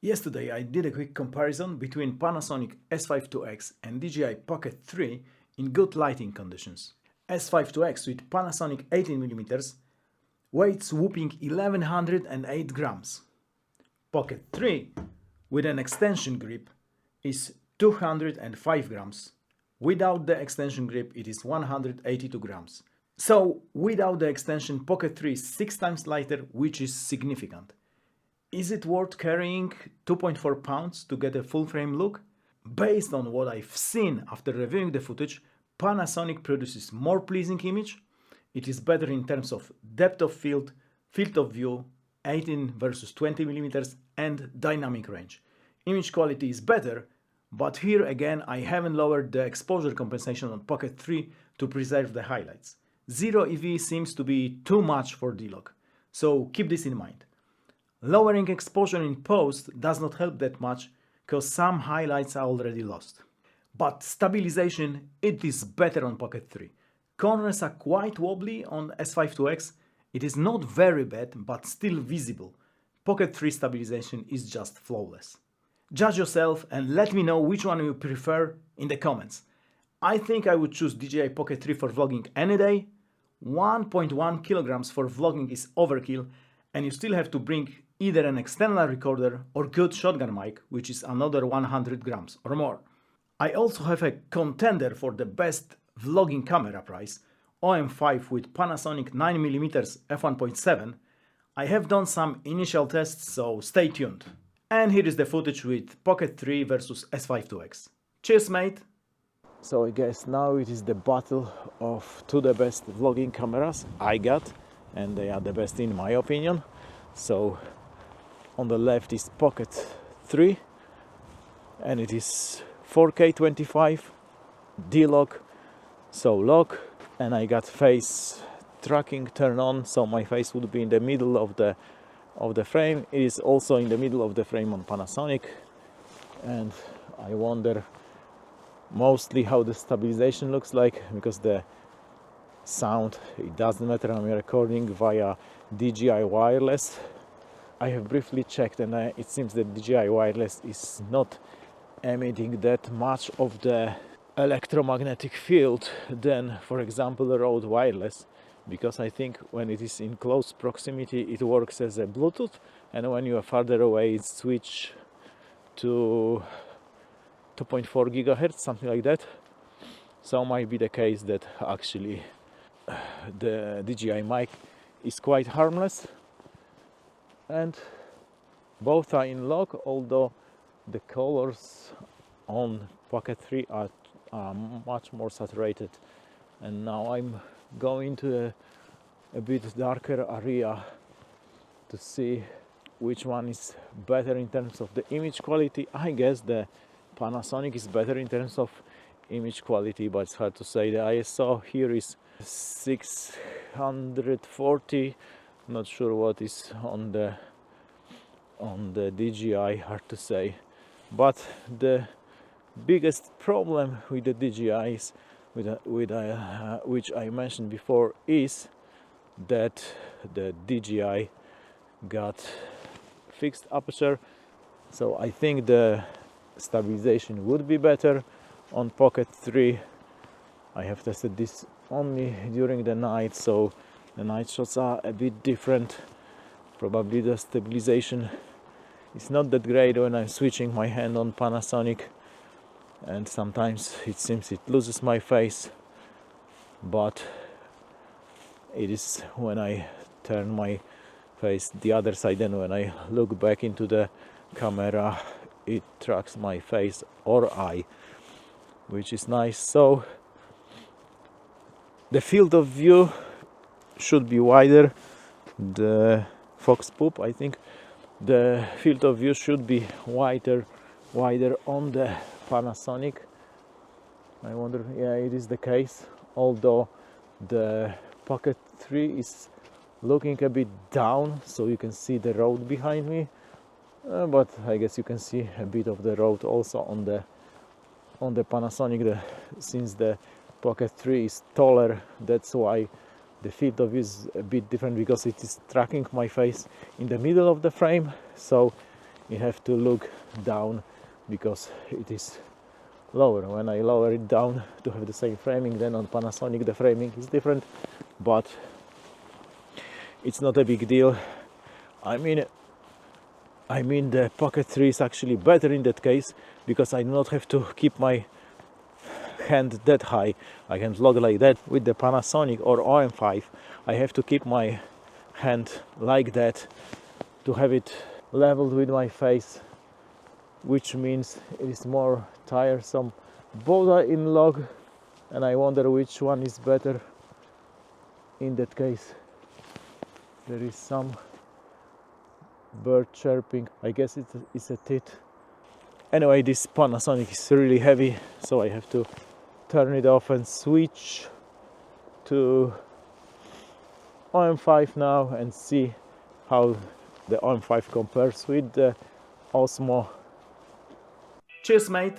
Yesterday I did a quick comparison between Panasonic S5IIX and DJI Pocket 3 in good lighting conditions. S5IIX with Panasonic 18mm weighs whopping 1108 grams. Pocket 3 with an extension grip is 205 grams. Without the extension grip it is 182 grams. So without the extension, Pocket 3 is 6 times lighter, which is significant. Is it worth carrying 2.4 pounds to get a full frame look? Based on what I've seen after reviewing the footage, Panasonic produces more pleasing image. It is better in terms of depth of field, field of view, 18 versus 20mm, and dynamic range. Image quality is better, but here again I haven't lowered the exposure compensation on Pocket 3 to preserve the highlights. Zero EV seems to be too much for D-Log, so keep this in mind. Lowering exposure in post does not help that much because some highlights are already lost. But stabilization, it is better on Pocket 3. Corners are quite wobbly on S5IIX. It is not very bad, but still visible. Pocket 3 stabilization is just flawless. Judge yourself and let me know which one you prefer in the comments. I think I would choose DJI Pocket 3 for vlogging any day. 1.1 kilograms for vlogging is overkill, and you still have to bring either an external recorder or good shotgun mic, which is another 100 grams or more. I also have a contender for the best vlogging camera price, OM5 with Panasonic 9mm f1.7. I have done some initial tests, so stay tuned. And here is the footage with Pocket 3 versus S5IIX. Cheers, mate! So I guess now it is the battle of two the best vlogging cameras I got, and they are the best in my opinion. So on the left is Pocket 3 and it is 4K 25 D-Lock, so lock, and I got face tracking turned on, so my face would be in the middle of the frame. It is also in the middle of the frame on Panasonic, and I wonder mostly how the stabilization looks like, because the sound, it doesn't matter. I'm recording via DJI wireless. I have briefly checked, and it seems that DJI wireless is not emitting that much of the electromagnetic field than, for example, the Rode wireless, because I think when it is in close proximity it works as a Bluetooth, and when you are farther away it switch to 2.4 gigahertz, something like that. So might be the case that actually the DJI mic is quite harmless, and both are in lock, although the colors on Pocket 3 are much more saturated. And now I'm going to a bit darker area to see which one is better in terms of the image quality. I guess the Panasonic is better in terms of image quality, but it's hard to say. The ISO here is 640. Not sure what is on the DJI, hard to say. But the biggest problem with the DJIs, which I mentioned before, is that the DJI got fixed aperture. So I think the stabilization would be better on Pocket 3. I have tested this only during the night, so the night shots are a bit different. Probably the stabilization is not that great when I'm switching my hand on Panasonic, and sometimes it seems it loses my face, but it is when I turn my face the other side and when I look back into the camera it tracks my face or eye, which is nice. So the field of view should be wider. The Fox Poop, I think the field of view should be wider on the Panasonic. I wonder, yeah, it is the case, although the Pocket 3 is looking a bit down, so you can see the road behind me, but I guess you can see a bit of the road also on the Panasonic. Since the Pocket 3 is taller, that's why the field of view is a bit different, because it is tracking my face in the middle of the frame, so you have to look down because it is lower. When I lower it down to have the same framing, then on Panasonic the framing is different, but it's not a big deal. I mean the Pocket 3 is actually better in that case because I do not have to keep my hand that high. I can vlog like that. With the Panasonic or OM5 I have to keep my hand like that to have it leveled with my face, which means it is more tiresome. Both are in log and I wonder which one is better in that case. There is some bird chirping. I guess it's a tit. Anyway, this Panasonic is really heavy, so I have to turn it off and switch to OM5 now and see how the OM5 compares with the Osmo. Cheers, mate!